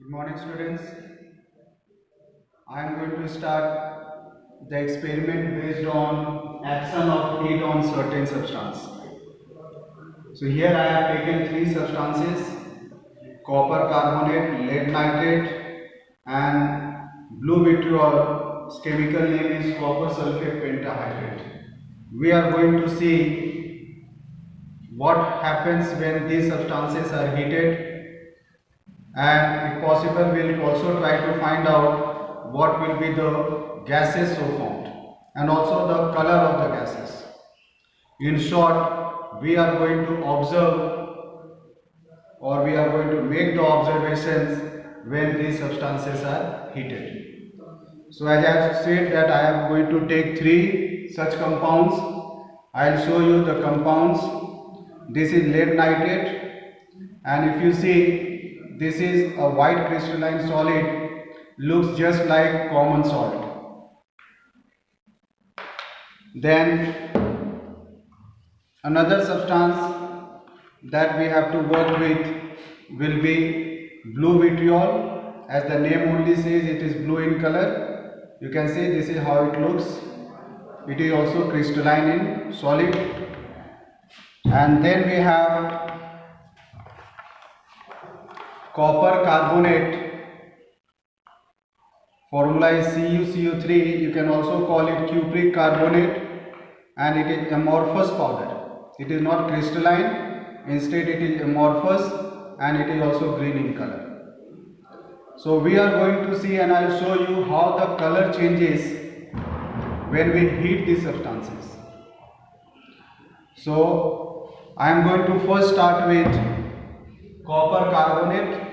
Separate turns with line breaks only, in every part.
Good morning, students. I am going to start the experiment based on action of heat on certain substance. So here I have taken three substances: copper carbonate, lead nitrate, and blue vitriol. Its chemical name is copper sulfate pentahydrate. We are going to see what happens when these substances are heated, and if possible we will also try to find out what will be the gases so formed and also the color of the gases. In short, we are going to observe, or we are going to make the observations when these substances are heated. So as I have said that I am going to take three such compounds. I will show you the compounds. This is lead nitrate, and if you see, this is a white crystalline solid, looks just like common salt. Then another substance that we have to work with will be blue vitriol. As the name only says, it is blue in color. You can see this is how it looks. It is also crystalline in solid. And then we have copper carbonate. Formula is CuCO3. You can also call it cupric carbonate, and it is amorphous powder. It is not crystalline, instead it is amorphous, and it is also green in color. So we are going to see, and I will show you how the color changes when we heat these substances. So I am going to first start with copper carbonate.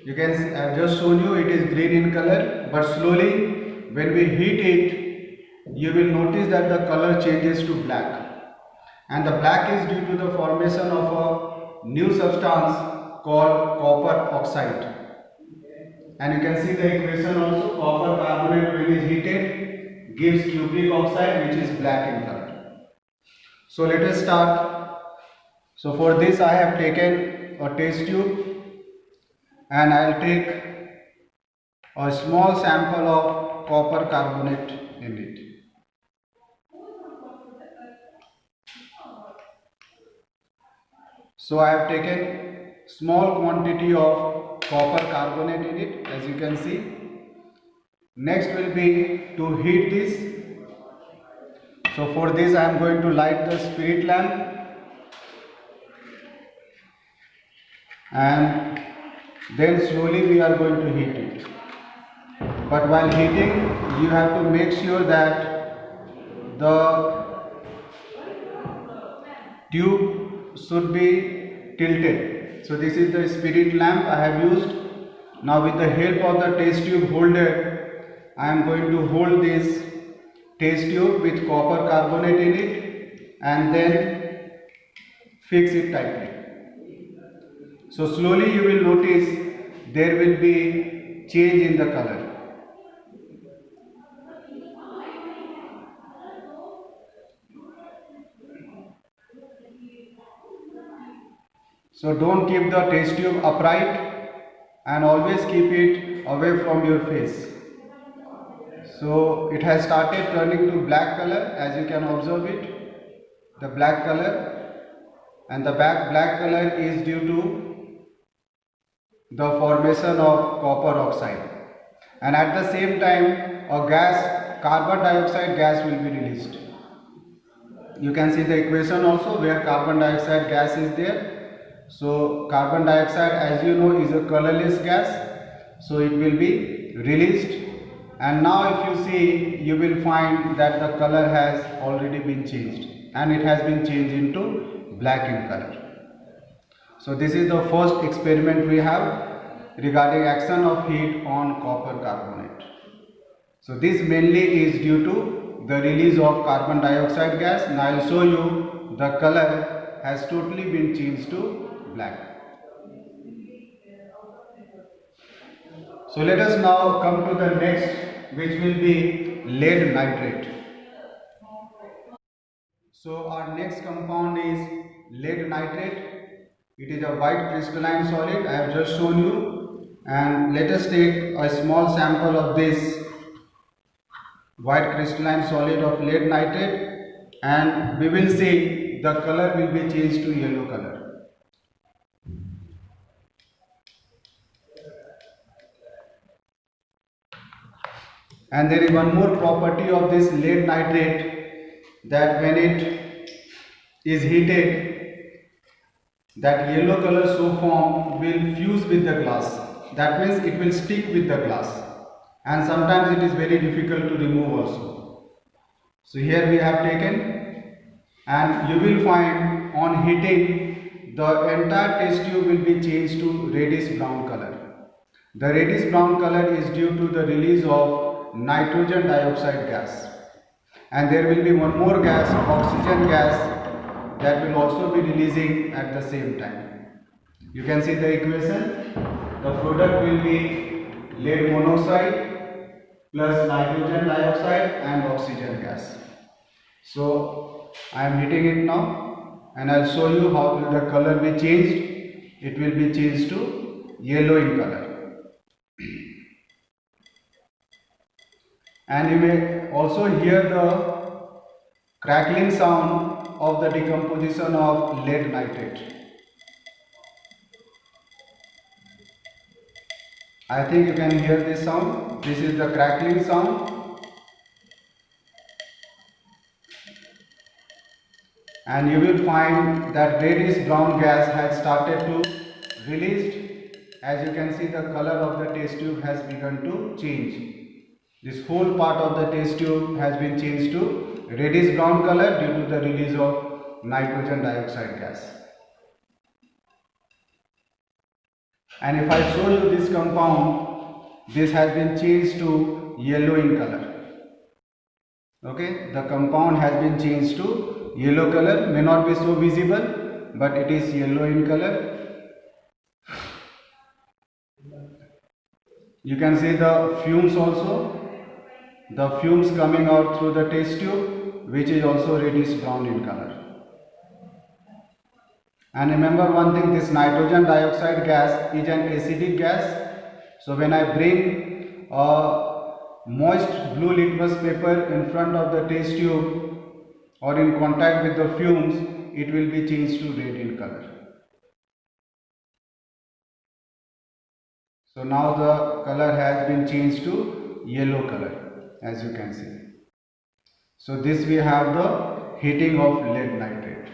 You can see, I have just shown you it is green in color, but slowly when we heat it, you will notice that the color changes to black, and the black is due to the formation of a new substance called copper oxide. And you can see the equation also. Copper carbonate when is heated gives cupric oxide, which is black in color. So let us start. So for this I have taken a test tube, and I will take a small sample of copper carbonate in it. So I have taken small quantity of copper carbonate in it, as you can see. Next will be to heat this. So for this I am going to light the spirit lamp, and then slowly we are going to heat it. But while heating, you have to make sure that the tube should be tilted. So this is the spirit lamp I have used. Now with the help of the test tube holder, I am going to hold this test tube with copper carbonate in it and then fix it tightly. So slowly you will notice there will be change in the color. So don't keep the test tube upright and always keep it away from your face. So it has started turning to black color, as you can observe it, the black color, and the black color is due to the formation of copper oxide, and at the same time a gas, carbon dioxide gas, will be released. You can see the equation also where carbon dioxide gas is there. So carbon dioxide, as you know, is a colorless gas, so it will be released, and now if you see, you will find that the color has already been changed, and it has been changed into black in color. So this is the first experiment we have regarding action of heat on copper carbonate. So this mainly is due to the release of carbon dioxide gas, and I will show you the color has totally been changed to black. So let us now come to the next, which will be lead nitrate. So our next compound is lead nitrate. It is a white crystalline solid. I have just shown you. And let us take a small sample of this white crystalline solid of lead nitrate, and we will see the color will be changed to yellow color. And there is one more property of this lead nitrate, that when it is heated, that yellow color so formed will fuse with the glass. That means it will stick with the glass, and sometimes it is very difficult to remove also. So here we have taken, and you will find on heating the entire test tube will be changed to reddish brown color. The reddish brown color is due to the release of nitrogen dioxide gas, and there will be one more gas, oxygen gas, that will also be releasing at the same time. You can see the equation. The product will be lead monoxide plus nitrogen dioxide and oxygen gas. So I am heating it now, and I will show you how will the color be changed. It will be changed to yellow in color. And you may also hear the crackling sound of the decomposition of lead nitrate. I think you can hear this sound. This is the crackling sound. And you will find that reddish brown gas has started to released. As you can see, the color of the test tube has begun to change. This whole part of the test tube has been changed to reddish brown color due to the release of nitrogen dioxide gas. And if I show you this compound, this has been changed to yellow in color. Okay, the compound has been changed to yellow color. May not be so visible, but it is yellow in color. You can see the fumes also. The fumes coming out through the test tube, which is also reddish brown in color. And remember one thing, this nitrogen dioxide gas is an acidic gas. So when I bring a moist blue litmus paper in front of the test tube or in contact with the fumes, it will be changed to red in color. So now the color has been changed to yellow color, as you can see. So this we have the heating of lead nitrate.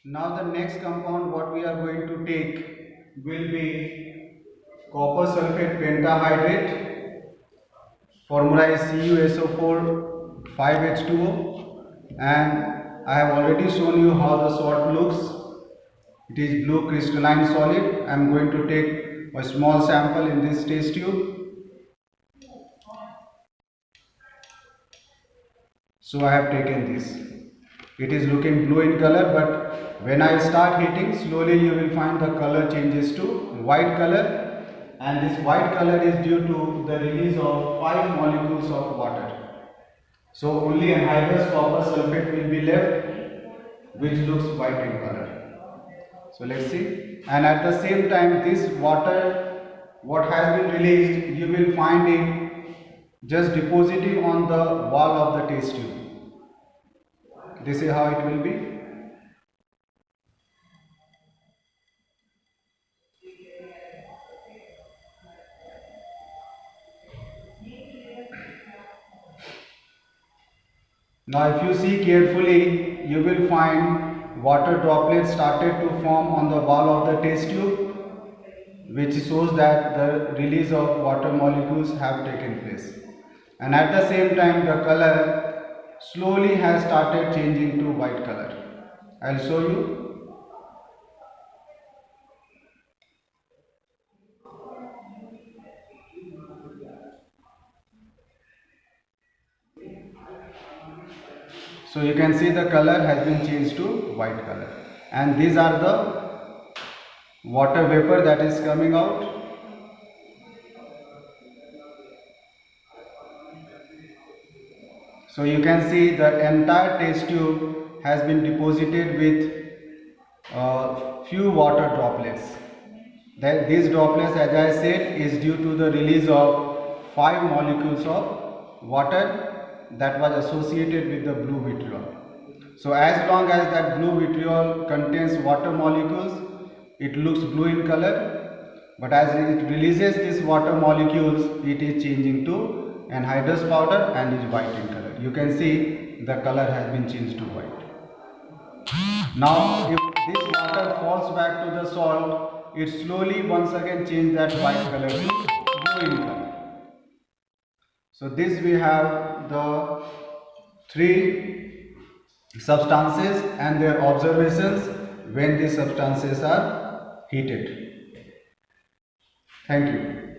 Now the next compound what we are going to take will be copper sulfate pentahydrate. Formula is CuSO4 5H2O, and I have already shown you how the salt looks. It is blue crystalline solid. I am going to take a small sample in this test tube. So I have taken this. It is looking blue in color, but when I start heating, slowly you will find the color changes to white color, and this white color is due to the release of 5 molecules of water. So only anhydrous copper sulfate will be left, which looks white in color. So let's see. And at the same time, this water, what has been released, you will find it just depositing on the wall of the test tube. This is how it will be. Now if you see carefully, you will find water droplets started to form on the wall of the test tube, which shows that the release of water molecules have taken place. And at the same time, the color slowly has started changing to white color. I will show you. So you can see the color has been changed to white color, and these are the water vapor that is coming out. So you can see the entire test tube has been deposited with few water droplets. That these droplets, as I said, is due to the release of 5 molecules of water that was associated with the blue vitriol. So as long as that blue vitriol contains water molecules, it looks blue in color, but as it releases these water molecules, it is changing to anhydrous powder and is white in color. You can see the color has been changed to white. Now if this water falls back to the salt, it slowly once again change that white color to blue in color. So this we have the 3 substances and their observations when these substances are heated. Thank you.